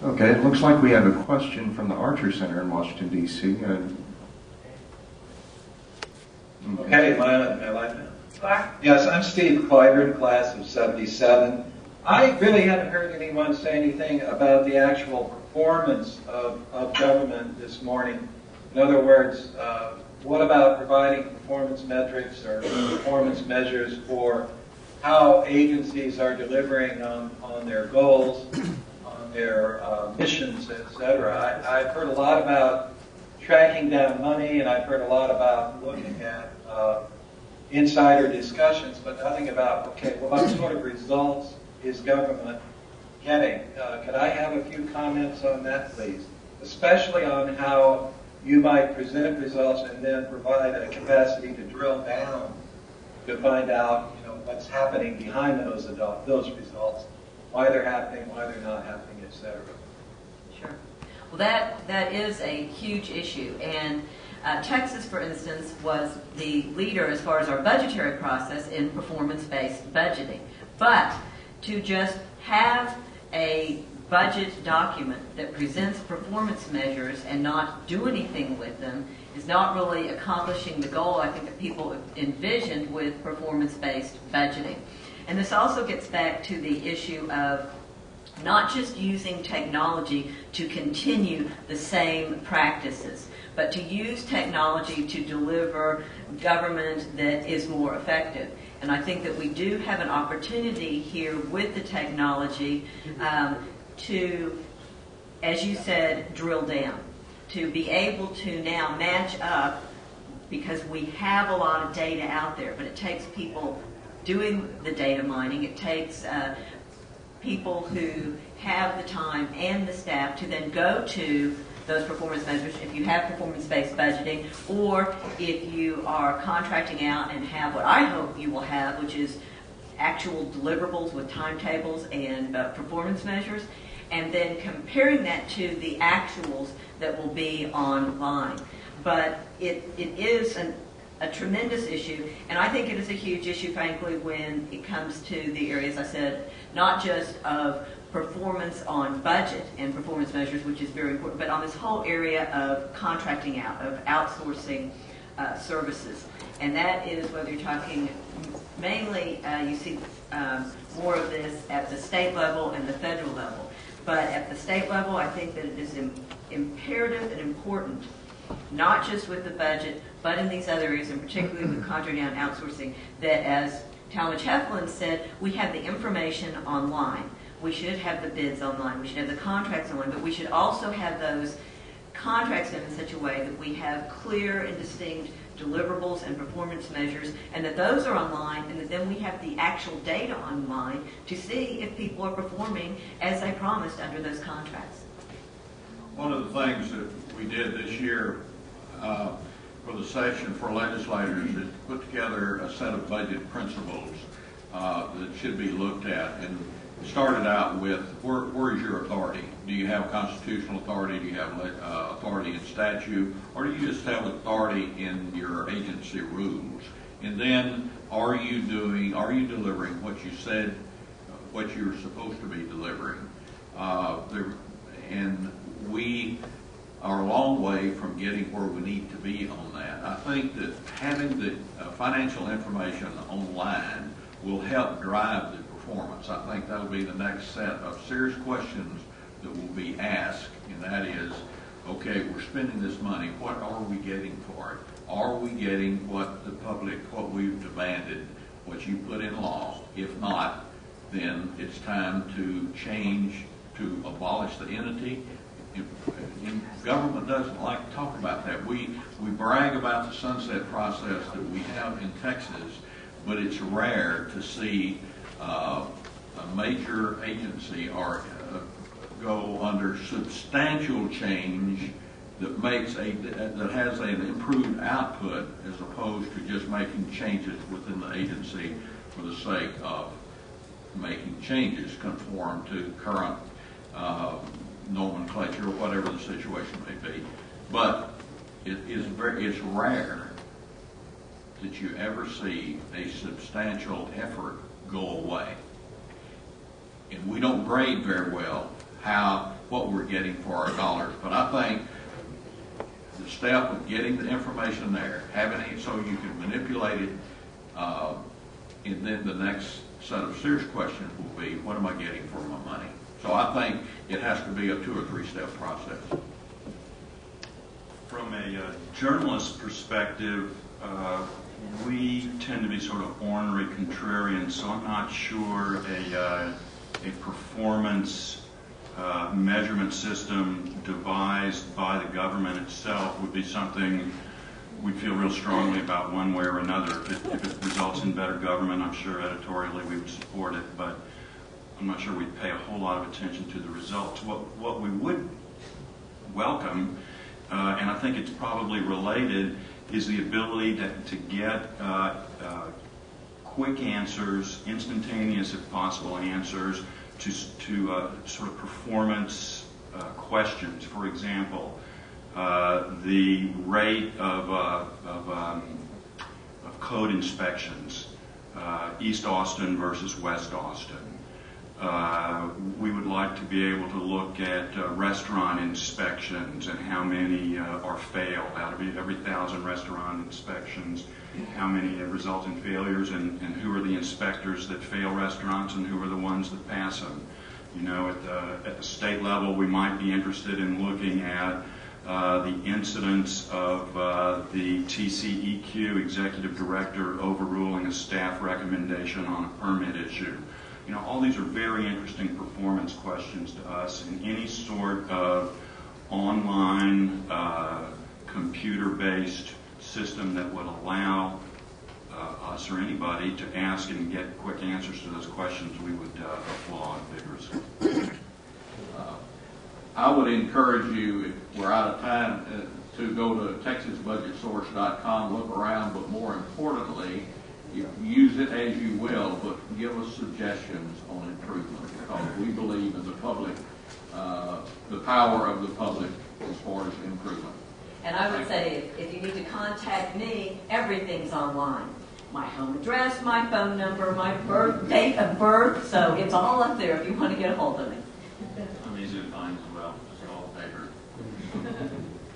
Okay, it looks like we have a question from the Archer Center in Washington, D.C. Okay, am I live now? Yes, I'm Steve Clyburn, class of 77. I really haven't heard anyone say anything about the actual performance of government this morning. In other words, what about providing performance metrics or performance measures for how agencies are delivering on their goals, on their missions, etc.? I've heard a lot about tracking down money, and I've heard a lot about looking at insider discussions, but nothing about, okay, well, what sort of results is government getting? Could I have a few comments on that, please? Especially on how you might present results and then provide a capacity to drill down to find out, what's happening behind those results, why they're happening, why they're not happening, etc. Sure. Well, that is a huge issue, and Texas, for instance, was the leader as far as our budgetary process in performance-based budgeting. But to just have a budget document that presents performance measures and not do anything with them is not really accomplishing the goal I think that people envisioned with performance-based budgeting. And this also gets back to the issue of not just using technology to continue the same practices, but to use technology to deliver government that is more effective. And I think that we do have an opportunity here with the technology to, as you said, drill down, to be able to now match up, because we have a lot of data out there, but it takes people doing the data mining. It takes people who have the time and the staff to then go to those performance measures if you have performance-based budgeting, or if you are contracting out and have what I hope you will have, which is actual deliverables with timetables and performance measures, and then comparing that to the actuals that will be online. But it is a tremendous issue, and I think it is a huge issue, frankly, when it comes to the areas I said, not just of performance on budget and performance measures, which is very important, but on this whole area of contracting out, of outsourcing services. And that is whether you're talking mainly, you see more of this at the state level and the federal level. But at the state level, I think that it is imperative and important, not just with the budget, but in these other areas, and particularly with contracting out and outsourcing, that as Talmadge Heflin said, we have the information online. We should have the bids online. We should have the contracts online, but we should also have those contracts done in such a way that we have clear and distinct deliverables and performance measures, and that those are online, and that then we have the actual data online to see if people are performing as they promised under those contracts. One of the things that we did this year for the session for legislators is put together a set of budget principles that should be looked at, and started out with where is your authority? Do you have constitutional authority? Do you have authority in statute? Or do you just have authority in your agency rules? And then are you delivering what you said, what you're supposed to be delivering? And we are a long way from getting where we need to be on that. I think that having the financial information online will help drive the performance. I think that'll be the next set of serious questions that will be asked, and that is, okay, we're spending this money, what are we getting for it? Are we getting what the public, what we've demanded, what you put in law? If not, then it's time to change, to abolish the entity. Government doesn't like to talk about that. We brag about the sunset process that we have in Texas, but it's rare to see a major agency go under substantial change that has an improved output, as opposed to just making changes within the agency for the sake of making changes conform to current nomenclature, or whatever the situation may be. But it's rare that you ever see a substantial effort go away. And we don't grade very well how what we're getting for our dollars. But I think the step of getting the information there, having it so you can manipulate it, and then the next set of serious questions will be, what am I getting for my money? So I think it has to be a 2 or 3 step process. From a journalist perspective, we tend to be sort of ornery contrarians, so I'm not sure a performance measurement system devised by the government itself would be something we'd feel real strongly about one way or another. If it results in better government, I'm sure editorially we would support it, but I'm not sure we'd pay a whole lot of attention to the results. What we would welcome, and I think it's probably related, is the ability to get quick answers, instantaneous if possible answers to sort of performance questions. For example, the rate of code inspections, East Austin versus West Austin. We would like to be able to look at restaurant inspections and how many are failed out of every 1,000 restaurant inspections. How many result in failures, and who are the inspectors that fail restaurants and who are the ones that pass them. You know, at the state level, we might be interested in looking at the incidence of the TCEQ executive director overruling a staff recommendation on a permit issue. You know, all these are very interesting performance questions to us in any sort of online, computer-based system that would allow us or anybody to ask and get quick answers to those questions. We would applaud vigorously. I would encourage you, if we're out of time, to go to texasbudgetsource.com, look around, but more importantly, use it as you will, but give us suggestions on improvement, because we believe in the public, the power of the public as far as improvement. And I would say, if you need to contact me, everything's online. My home address, my phone number, my date of birth, so it's all up there if you want to get a hold of me. I'm easy to find as well, just all paper.